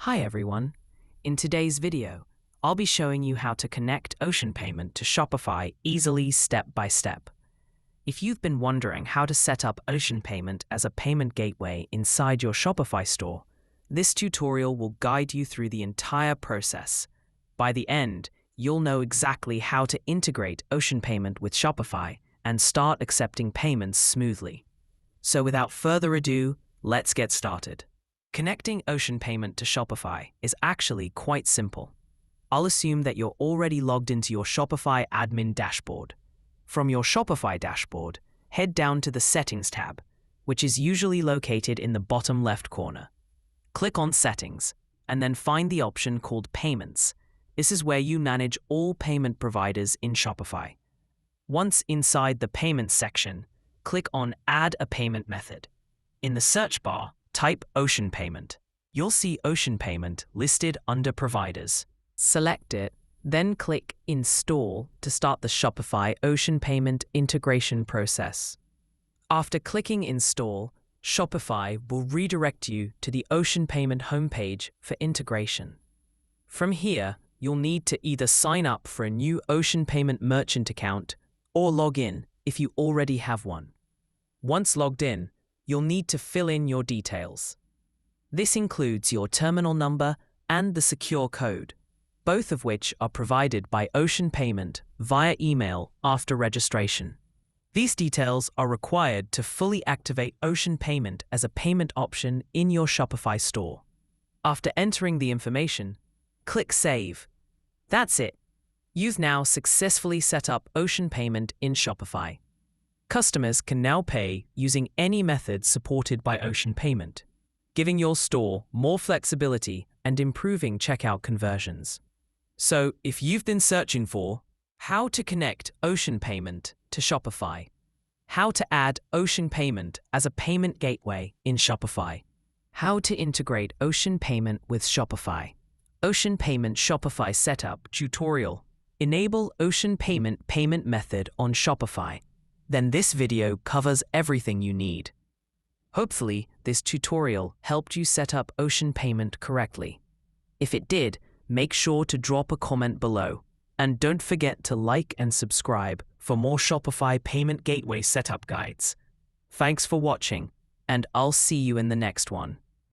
Hi everyone. In today's video, I'll be showing you how to connect Oceanpayment to Shopify easily step by step. If you've been wondering how to set up Oceanpayment as a payment gateway inside your Shopify store, this tutorial will guide you through the entire process. By the end, you'll know exactly how to integrate Oceanpayment with Shopify and start accepting payments smoothly. So without further ado, let's get started. Connecting Oceanpayment to Shopify is actually quite simple. I'll assume that you're already logged into your Shopify admin dashboard. From your Shopify dashboard, head down to the Settings tab, which is usually located in the bottom left corner. Click on Settings, and then find the option called Payments. This is where you manage all payment providers in Shopify. Once inside the Payments section, click on Add a Payment Method. In the search bar, type Oceanpayment. You'll see Oceanpayment listed under Providers. Select it, then click Install to start the Shopify Oceanpayment integration process. After clicking Install, Shopify will redirect you to the Oceanpayment homepage for integration. From here, you'll need to either sign up for a new Oceanpayment merchant account or log in if you already have one. Once logged in, you'll need to fill in your details. This includes your terminal number and the secure code, both of which are provided by Oceanpayment via email after registration. These details are required to fully activate Oceanpayment as a payment option in your Shopify store. After entering the information, click Save. That's it. You've now successfully set up Oceanpayment in Shopify. Customers can now pay using any method supported by Oceanpayment, giving your store more flexibility and improving checkout conversions. So, if you've been searching for how to connect Oceanpayment to Shopify, how to add Oceanpayment as a payment gateway in Shopify, how to integrate Oceanpayment with Shopify, Oceanpayment Shopify Setup Tutorial, enable Oceanpayment payment method on Shopify, then this video covers everything you need. Hopefully, this tutorial helped you set up Oceanpayment correctly. If it did, make sure to drop a comment below. And don't forget to like and subscribe for more Shopify payment gateway setup guides. Thanks for watching, and I'll see you in the next one.